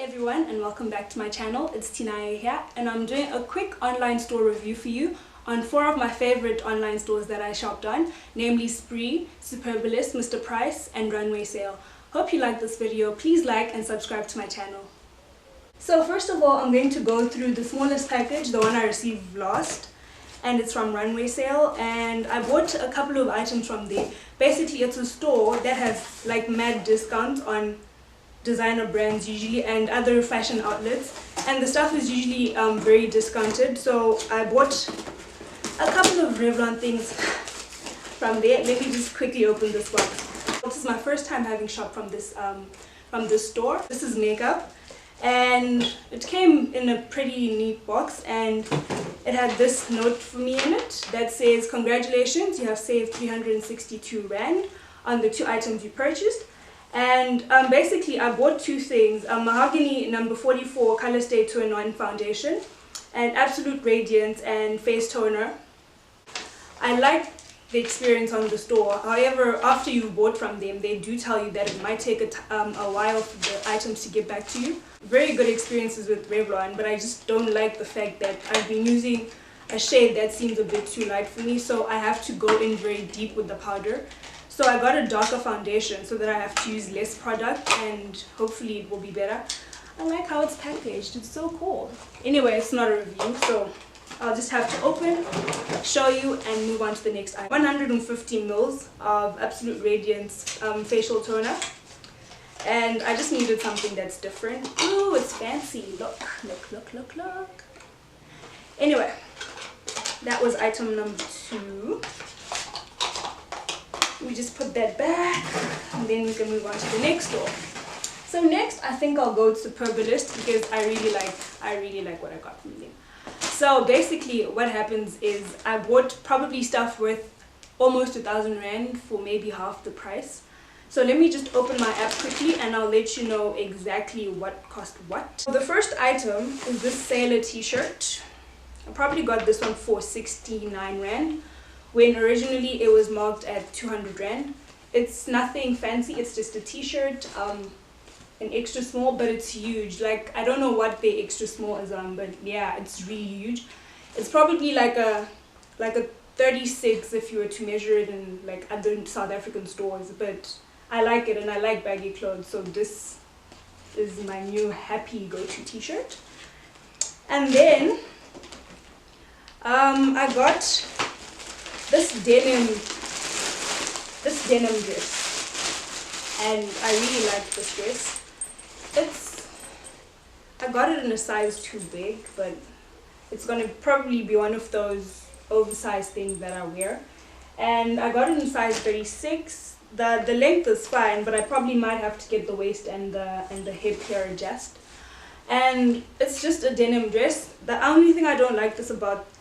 everyone and welcome back to my channel. It's Tinaya here and I'm doing a quick online store review for you on 4 of my favorite online stores that I shopped on, namely Spree, SUPERBALIST, Mr. Price and Runway sale. Hope you like this video. Please like and subscribe to my channel. So first of all, I'm going to go through the smallest package, the one I received last, and it's from Runway sale, and I bought a couple of items from there. Basically it's a store that has like mad discounts on designer brands usually and other fashion outlets, and the stuff is usually very discounted. So I bought a couple of Revlon things from there. Let me just quickly open this box. This is my first time having shopped from this store. This is makeup and it came in a pretty neat box, and it had this note for me in it that says, "Congratulations, you have saved 362 Rand on the 2 items you purchased." And basically I bought 2 things, Mahogany number 44 Color Stay 2-in-1 foundation and Absolute Radiance and face toner. I like the experience on the store. However, after you've bought from them, they do tell you that it might take a while for the items to get back to you. Very good experiences with Revlon, but I just don't like the fact that I've been using a shade that seems a bit too light for me, so I have to go in very deep with the powder. So I got a darker foundation so that I have to use less product and hopefully it will be better. I like how it's packaged, it's so cool. Anyway, it's not a review, so I'll just have to open, show you and move on to the next item. 150 mils of Absolute Radiance facial toner, and I just needed something that's different. Ooh, it's fancy. Look. Anyway, that was item number 2. We just put that back and then we can move on to the next store. So next I think I'll go to SUPERBALIST because I really like what I got from them. So basically what happens is I bought probably stuff worth almost 1,000 Rand for maybe half the price. So let me just open my app quickly and I'll let you know exactly what cost what. So the first item is this Sailor t-shirt. I probably got this one for 69 Rand. When originally it was marked at 200 Rand. It's nothing fancy, it's just a t-shirt, an extra small, but it's huge. Like, I don't know what the extra small is on, but yeah, it's really huge. It's probably like a 36 if you were to measure it in like other South African stores, but I like it and I like baggy clothes, so this is my new happy go-to t-shirt. And then I got this denim dress, and I really like this dress. I got it in a size too big, but it's gonna probably be one of those oversized things that I wear, and I got it in size 36. The length is fine, but I probably might have to get the waist and the hip here adjust. And it's just a denim dress. The only thing I don't like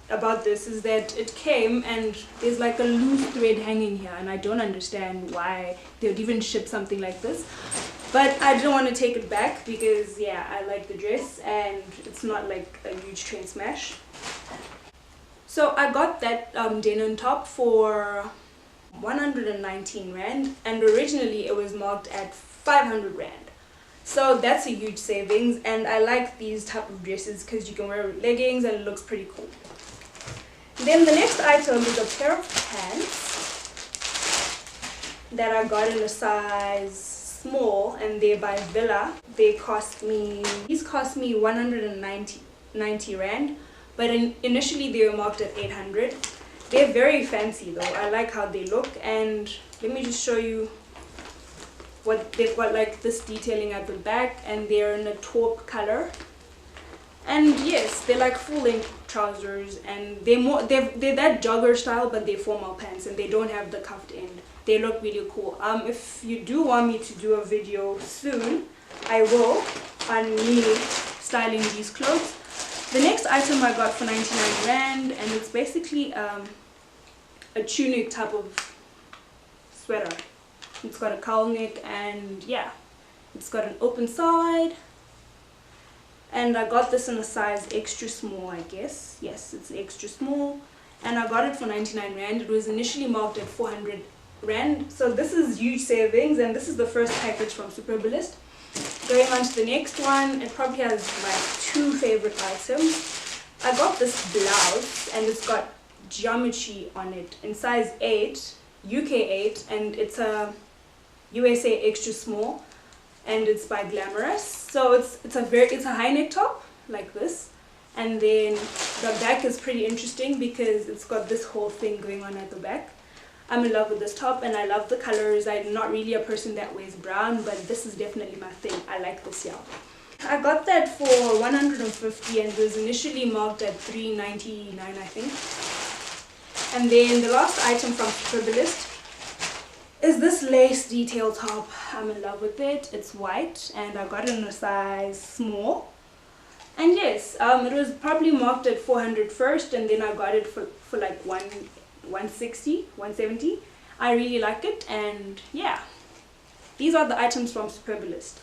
about this is that it came and there's like a loose thread hanging here, and I don't understand why they would even ship something like this, but I didn't want to take it back because yeah, I like the dress and it's not like a huge train smash. So I got that denim top for 119 Rand, and originally it was marked at 500 Rand. So that's a huge savings, and I like these type of dresses because you can wear leggings and it looks pretty cool. Then the next item is a pair of pants that I got in a size small, and they're by Villa. These cost me 190 Rand, but initially they were marked at 800. They're very fancy though. I like how they look, and let me just show you what they've got, like this detailing at the back, and they're in a taupe color. And yes, they're like full-length trousers, and they're that jogger style, but they're formal pants and they don't have the cuffed end. They look really cool. If you do want me to do a video soon, I will, on me styling these clothes. The next item I got for 99 Rand, and it's basically a tunic type of sweater. It's got a cowl neck, and yeah, it's got an open side. And I got this in a size extra small, I guess. Yes, it's extra small. And I got it for 99 Rand. It was initially marked at 400 Rand. So this is huge savings, and this is the first package from SUPERBALIST. Going on to the next one, it probably has my two favorite items. I got this blouse and it's got geometry on it in size 8, UK 8, and it's a USA extra small, and it's by Glamorous. So it's a high neck top like this, and then the back is pretty interesting because it's got this whole thing going on at the back. I'm in love with this top and I love the colors. I'm not really a person that wears brown, but this is definitely my thing. I like this, yeah. I got that for $150 and it was initially marked at $3.99, I think. And then the last item from SUPERBALIST is this lace detail top. I'm in love with it. It's white and I got it in a size small. And yes, it was probably marked at $400 first, and then I got it for like $160, $170. I really like it, and yeah, these are the items from SUPERBALIST.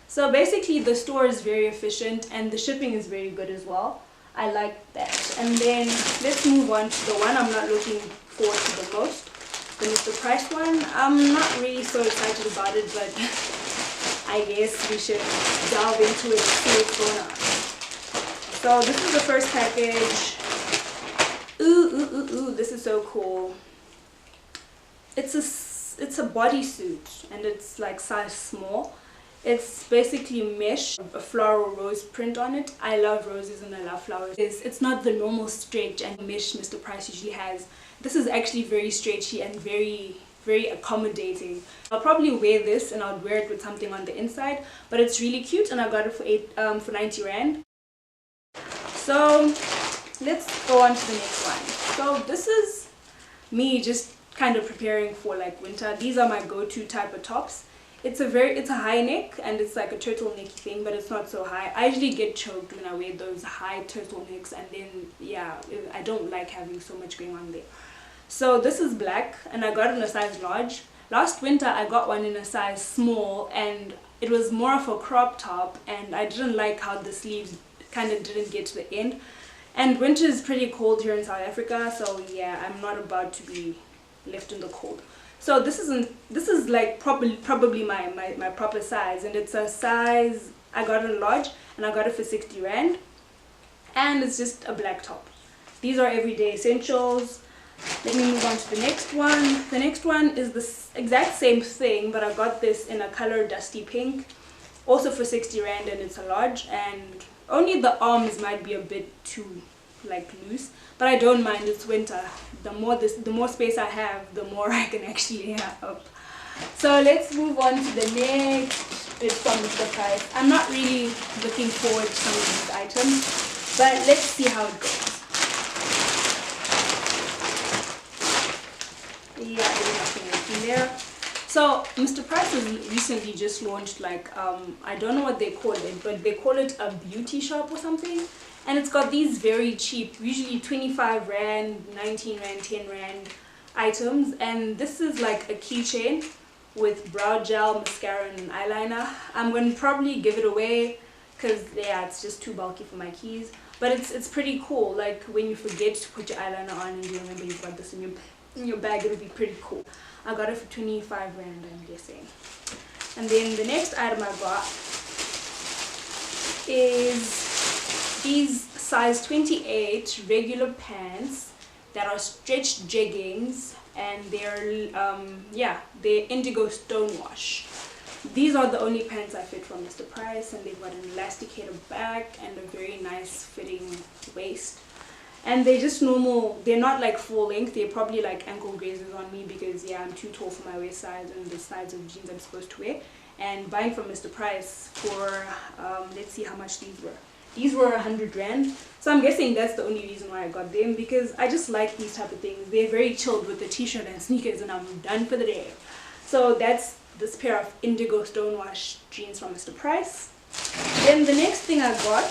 So basically the store is very efficient and the shipping is very good as well. I like that. And then let's move on to the one I'm not looking forward to the most, the Mr. Price one. I'm not really so excited about it, but I guess we should delve into it and see what's going on. So this is the first package. Ooh, this is so cool. It's a bodysuit and it's like size small. It's basically mesh, a floral rose print on it. I love roses and I love flowers. It's not the normal stretch and mesh Mr. Price usually has. This is actually very stretchy and very accommodating. I'll probably wear this and I'll wear it with something on the inside, but it's really cute and I got it for 90 Rand. So let's go on to the next one. So this is me just kind of preparing for like winter. These are my go-to type of tops. It's a high neck and it's like a turtleneck thing, but it's not so high. I usually get choked when I wear those high turtlenecks, and then yeah, I don't like having so much going on there. So this is black and I got it in a size large. Last winter I got one in a size small and it was more of a crop top, and I didn't like how the sleeves kind of didn't get to the end. And winter is pretty cold here in South Africa, so yeah, I'm not about to be left in the cold. So this is like probably my proper size, and it's a size, I got it in large and I got it for 60 Rand, and it's just a black top. These are everyday essentials. Let me move on to the next one. The next one is the exact same thing, but I got this in a color dusty pink, also for 60 Rand, and it's a large, and only the arms might be a bit too like loose, but I don't mind. It's winter. The more space I have, the more I can actually have. So let's move on to the next bit from Mr. Price. I'm not really looking forward to some of these items, but let's see how it goes. Yeah, there's nothing in there. So Mr. Price has recently just launched like I don't know what they call it, but they call it a beauty shop or something. And it's got these very cheap, usually 25 Rand, 19 Rand, 10 Rand items. And this is like a keychain with brow gel, mascara and eyeliner. I'm going to probably give it away because yeah, it's just too bulky for my keys. But it's pretty cool. Like when you forget to put your eyeliner on and you remember you've got this in your bag, it'll be pretty cool. I got it for 25 Rand, I'm guessing. And then the next item I got is these size 28 regular pants that are stretched jeggings, and they're indigo stonewash. These are the only pants I fit from Mr. Price, and they've got an elasticated back and a very nice fitting waist. And they're just normal, they're not like full length, they're probably like ankle grazers on me because yeah, I'm too tall for my waist size and the size of jeans I'm supposed to wear. And buying from Mr. Price for, let's see how much these were. These were 100 Rand. So I'm guessing that's the only reason why I got them, because I just like these type of things. They're very chilled with the t-shirt and sneakers, and I'm done for the day. So that's this pair of indigo stonewash jeans from Mr. Price. Then the next thing I got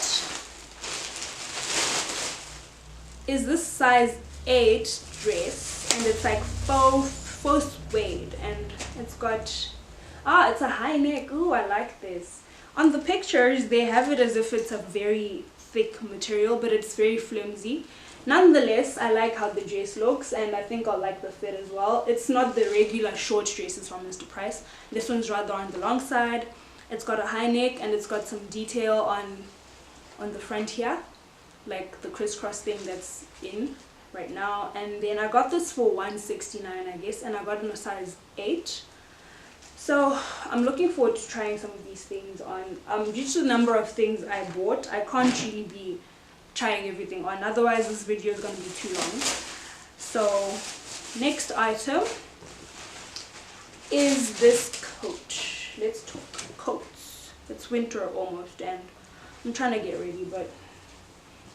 is this size 8 dress, and it's like faux suede, and it's got it's a high neck. Ooh, I like this. On the pictures they have it as if it's a very thick material, but it's very flimsy. Nonetheless, I like how the dress looks, and I think I'll like the fit as well. It's not the regular short dresses from Mr. Price. This one's rather on the long side. It's got a high neck and it's got some detail on the front here, like the crisscross thing that's in right now. And then I got this for $169, I guess, and I got it in a size 8. So I'm looking forward to trying some of these things on. Due to the number of things I bought, I can't really be trying everything on, otherwise this video is going to be too long. So next item is this coat. Let's talk coats. It's winter almost and I'm trying to get ready, but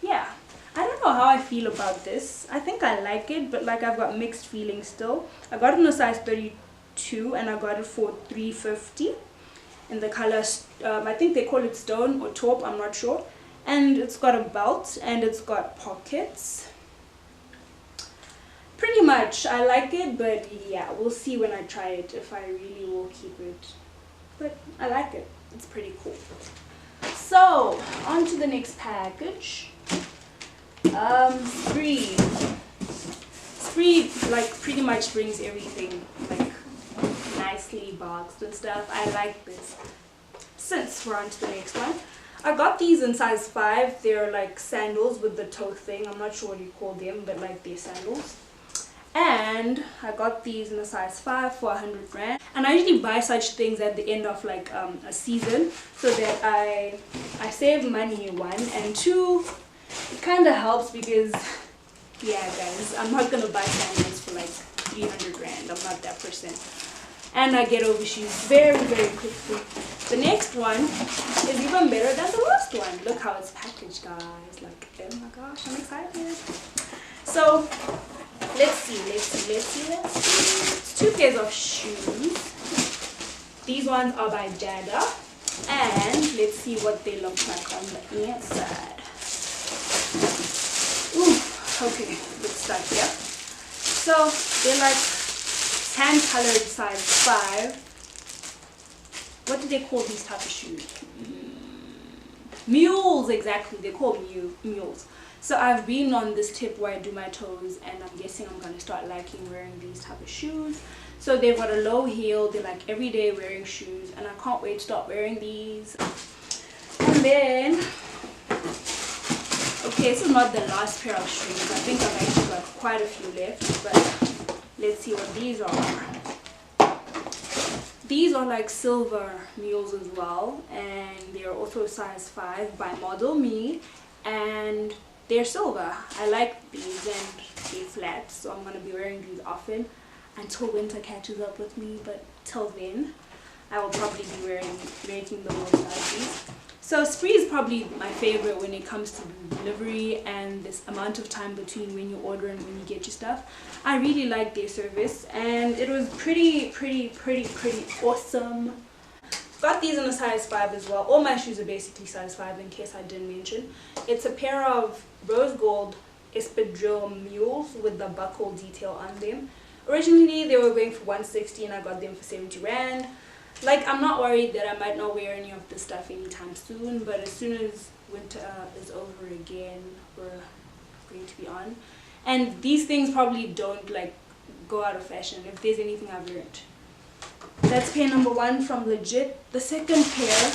yeah, I don't know how I feel about this. I think I like it, but like I've got mixed feelings still. I got it in a size 32 and I got it for $3.50 in the color, I think they call it stone or taupe, I'm not sure. And it's got a belt and it's got pockets. Pretty much I like it, but yeah, we'll see when I try it if I really will keep it. But I like it. It's pretty cool. So on to the next package. Spree like pretty much brings everything like nicely boxed and stuff. I like this. Since we're on to the next one, I got these in size 5. They're like sandals with the toe thing. I'm not sure what you call them, but like they're sandals. And I got these in a size 5 for 100 rand. And I usually buy such things at the end of like a season, so that I save money, 1, and 2, it kind of helps because, yeah guys, I'm not gonna buy sandals for like 300 rand. I'm not that person. And I get over shoes very, very quickly. The next one is even better than the last one. Look how it's packaged, guys. Like, oh my gosh, I'm excited. So let's see. It's 2 pairs of shoes. These ones are by Jada. And let's see what they look like on the inside. Ooh, okay, let's start here. So they're like tan colored size 5. What do they call these type of shoes? Mules, exactly. They're called mules. So I've been on this tip where I do my toes, and I'm guessing I'm gonna start liking wearing these type of shoes. So they've got a low heel. They're like everyday wearing shoes, and I can't wait to start wearing these. And then, okay, this is not the last pair of shoes. I think I've actually got quite a few left, but let's see what these are. These are like silver mules as well, and they're also size 5 by Model Me, and they're silver. I like these, and they're flat, so I'm going to be wearing these often until winter catches up with me, but till then I will probably be making the most out of these. So Spree is probably my favorite when it comes to delivery and this amount of time between when you order and when you get your stuff. I really like their service, and it was pretty awesome. Got these in a size 5 as well. All my shoes are basically size 5 in case I didn't mention. It's a pair of rose gold espadrille mules with the buckle detail on them. Originally they were going for 160 and I got them for 70 rand. Like, I'm not worried that I might not wear any of this stuff anytime soon, but as soon as winter is over again, we're going to be on. And these things probably don't like go out of fashion, if there's anything I've learned. That's pair number 1 from Legit. The second pair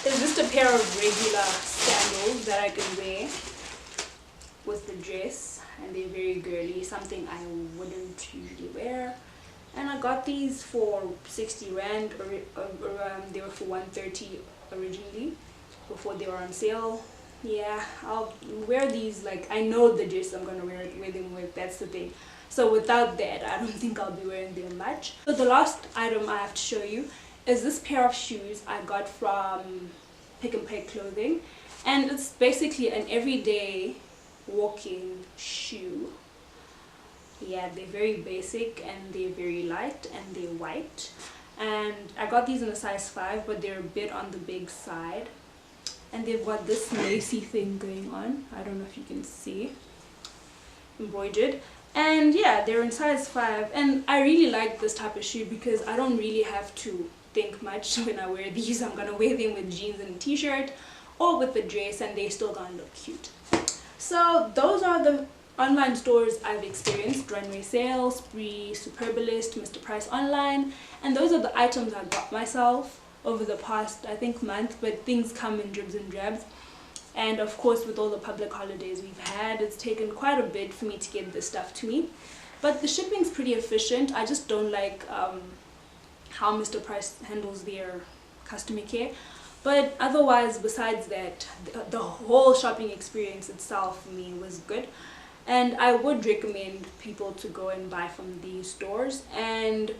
is just a pair of regular sandals that I can wear with the dress, and they're very girly, something I wouldn't usually wear. And I got these for 60 rand, they were for 130 originally, before they were on sale. Yeah, I'll wear these, like, I know the dress I'm going to wear them with, that's the thing. So without that, I don't think I'll be wearing them much. So the last item I have to show you is this pair of shoes I got from Pick n Pay Clothing. And it's basically an everyday walking shoe. Yeah, they're very basic and they're very light and they're white. And I got these in a size 5, but they're a bit on the big side. And they've got this lacy thing going on. I don't know if you can see. Embroidered. And yeah, they're in size 5. And I really like this type of shoe because I don't really have to think much when I wear these. I'm gonna wear them with jeans and a t-shirt or with the dress, and they're still gonna look cute. So those are the online stores I've experienced: Runway Sale, Spree, SUPERBALIST, Mr. Price Online, and those are the items I got myself over the past, I think, month, but things come in dribs and drabs. And of course, with all the public holidays we've had, it's taken quite a bit for me to get this stuff to me. But the shipping's pretty efficient. I just don't like how Mr. Price handles their customer care. But otherwise, besides that, the whole shopping experience itself for me was good. And I would recommend people to go and buy from these stores. And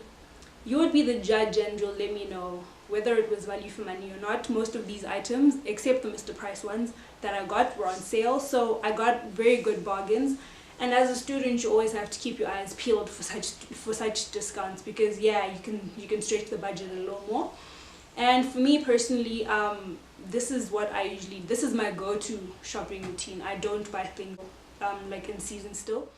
you would be the judge and you'll let me know whether it was value for money or not. Most of these items, except the Mr. Price ones that I got, were on sale. So I got very good bargains. And as a student, you always have to keep your eyes peeled for such discounts, because yeah, you can stretch the budget a little more. And for me personally, this is my go-to shopping routine. I don't buy things like in season still.